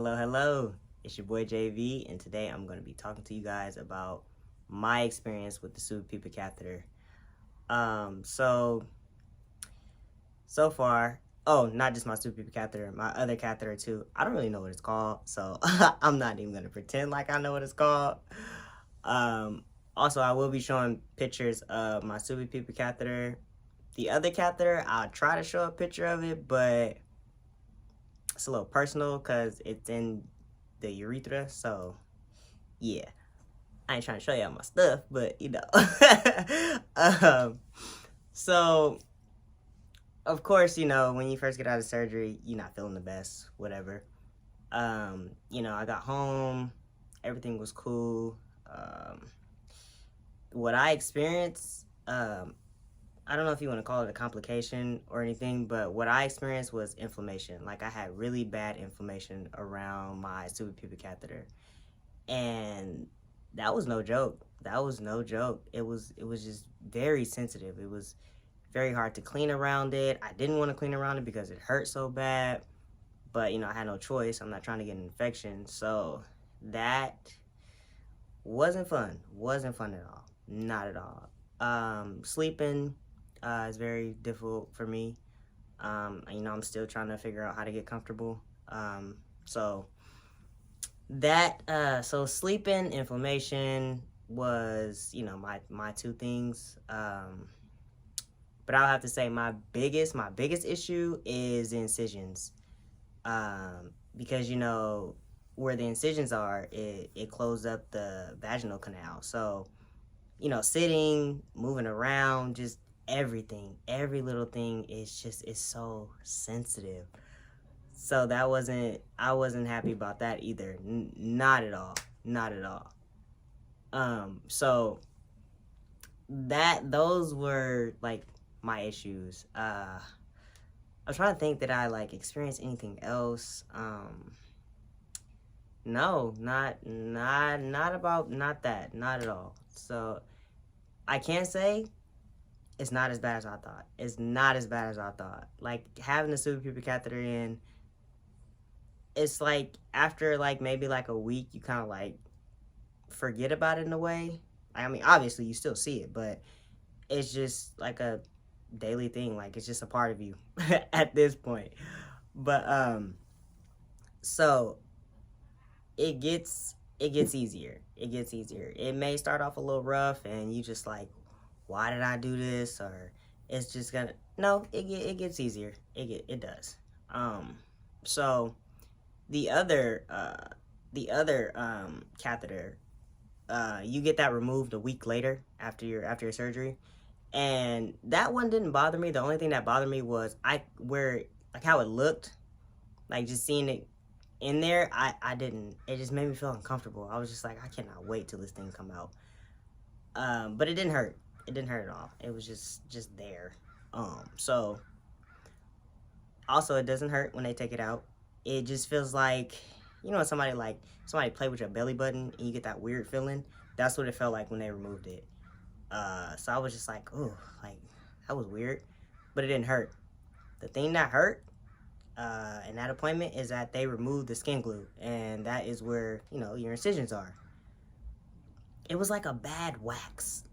Hello. It's your boy JV, and today I'm going to be talking to you guys about my experience with the suprapubic catheter. So far, not just my suprapubic catheter, my other catheter too. I don't really know what it's called, so I'm not even going to pretend like I know what it's called. Also, I will be showing pictures of my suprapubic catheter. The other catheter, I'll try to show a picture of it, but it's a little personal because it's in the urethra, so yeah. I ain't trying to show y'all my stuff, but so of course, when you first get out of surgery, you're not feeling the best, whatever. I got home, everything was cool. What I experienced, I don't know if you want to call it a complication or anything, but what I experienced was inflammation. Like, I had really bad inflammation around my suprapubic catheter, and that was no joke. It was just very sensitive. It was very hard to clean around it. I didn't want to clean around it because it hurt so bad, but I had no choice. I'm not trying to get an infection, so that wasn't fun. Wasn't fun at all. Not at all. Sleeping is very difficult for me. I'm still trying to figure out how to get comfortable. So sleeping, inflammation was, my two things. But I'll have to say my biggest issue is the incisions. Because, where the incisions are, it closed up the vaginal canal. So, sitting, moving around, just everything, every little thing is so sensitive. So I wasn't happy about that either. Not at all. So those were like my issues. I'm trying to think, that I experienced anything else. No, not at all. So I can't say it's not as bad as I thought. It's not as bad as I thought. Like, having the suprapubic catheter in, it's like after maybe a week, you kind of forget about it in a way. I mean, obviously you still see it, but it's just like a daily thing. Like, it's just a part of you at this point. But so it gets easier. It may start off a little rough, and you just why did I do this? Or it's just gonna, no, it gets easier. It does. So the other catheter, you get that removed a week later after your surgery, and that one didn't bother me. The only thing that bothered me was how it looked, just seeing it in there. I didn't, it just made me feel uncomfortable. I was just like, I cannot wait till this thing come out. But it didn't hurt. It didn't hurt at all. It was just there. So also, it doesn't hurt when they take it out. It just feels like, when somebody play with your belly button and you get that weird feeling. That's what it felt like when they removed it. So I was just like, ooh, that was weird, but it didn't hurt. The thing that hurt in that appointment is that they removed the skin glue, and that is where, your incisions are. It was like a bad wax.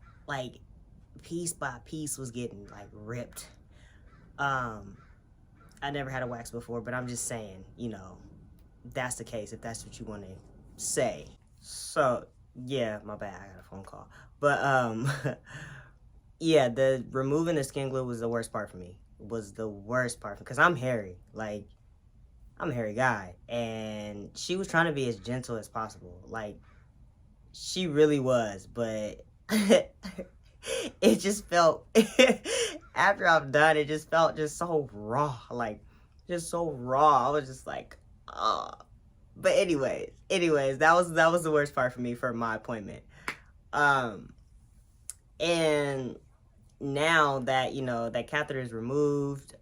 Piece by piece was getting ripped. I never had a wax before, but I'm just saying, that's the case, if that's what you want to say. So yeah, my bad, I got a phone call. But yeah, the removing the skin glue was the worst part for me. Because I'm hairy. I'm a hairy guy, and she was trying to be as gentle as possible. She really was, but it just felt after I'm done, it just felt so raw. Just so raw. I was just like, oh. But anyways, that was the worst part for me for my appointment. And now that that catheter is removed,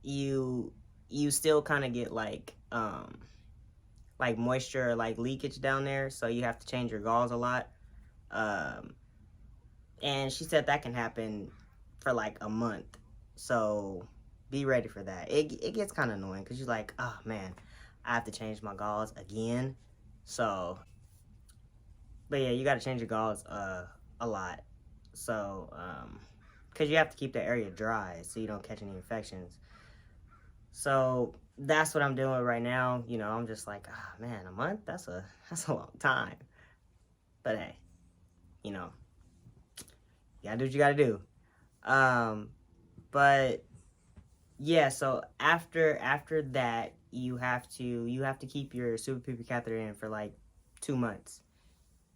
you still kind of get moisture or leakage down there, so you have to change your gauze a lot. And she said that can happen for a month. So be ready for that. It gets kind of annoying because you're like, oh man, I have to change my gauze again. So, but yeah, you got to change your gauze a lot. So, because you have to keep the area dry so you don't catch any infections. So that's what I'm doing right now. You know, I'm just like, ah, man, a month? That's a long time. But hey, you know, you gotta do what you gotta do. Um, but yeah, so after that, you have to keep your suprapubic catheter in for like 2 months,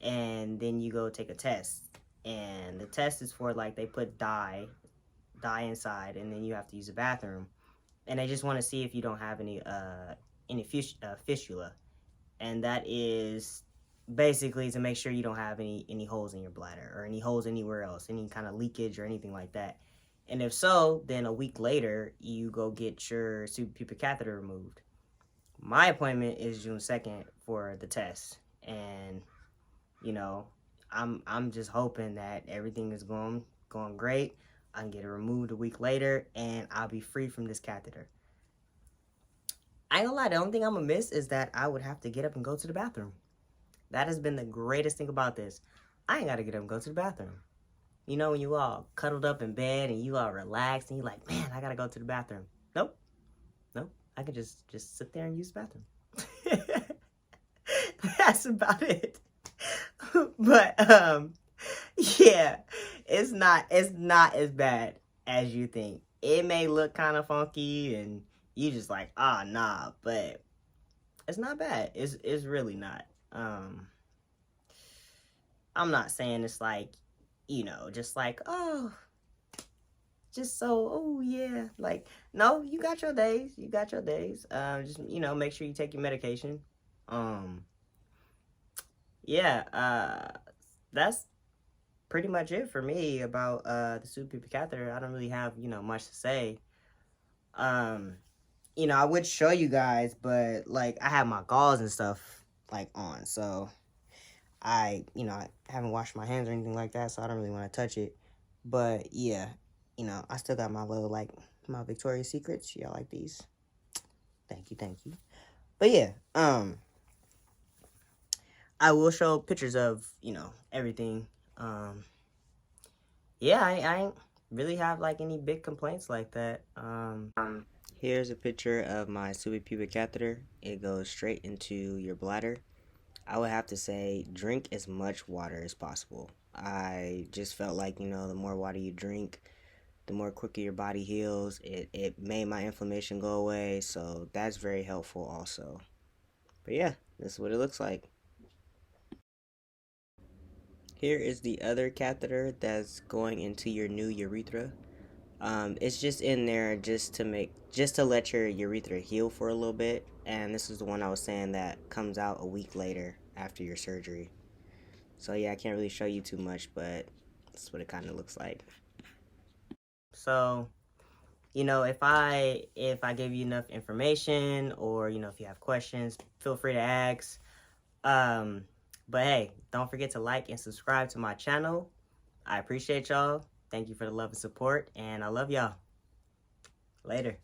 and then you go take a test. And the test is for like they put dye inside, and then you have to use the bathroom, and they just want to see if you don't have any fistula, and that is basically to make sure you don't have any holes in your bladder or any holes anywhere else, any kind of leakage or anything like that. And if so, then a week later you go get your suprapubic catheter removed. My appointment is June 2nd for the test, and you know, I'm just hoping that everything is going great. I can get it removed a week later, and I'll be free from this catheter. I ain't gonna lie, the only thing I'm gonna miss is that I would have to get up and go to the bathroom. That has been the greatest thing about this. I ain't gotta get up and go to the bathroom. You know, when you all cuddled up in bed and you all relaxed and you're like, man, I gotta go to the bathroom. Nope. I can just sit there and use the bathroom. That's about it. But yeah, it's not as bad as you think. It may look kind of funky and you just like, ah, nah, but it's not bad. It's really not. I'm not saying it's like, you know, just like, oh, just so, oh yeah, like, no, you got your days. Just, you know, make sure you take your medication. Yeah, that's pretty much it for me about the suprapubic catheter. I don't really have, you know, much to say. You know, I would show you guys, but like I have my gauze and stuff like on, so you know, I haven't washed my hands or anything like that, so I don't really want to touch it. But yeah, you know, I still got my little like my Victoria's Secrets. Y'all like these? Thank you. But yeah, I will show pictures of, you know, everything. Yeah, I ain't really have like any big complaints like that. Here's a picture of my suprapubic catheter. It goes straight into your bladder. I would have to say drink as much water as possible. I just felt like, you know, the more water you drink, the more quicker your body heals. It made my inflammation go away, so that's very helpful also. But yeah, this is what it looks like. Here is the other catheter that's going into your new urethra. It's just in there just to let your urethra heal for a little bit. And this is the one I was saying that comes out a week later after your surgery. So yeah, I can't really show you too much, but that's what it kind of looks like. So, you know, if I give you enough information, or you know, if you have questions, feel free to ask. But hey, don't forget to like and subscribe to my channel. I appreciate y'all. Thank you for the love and support, and I love y'all. Later.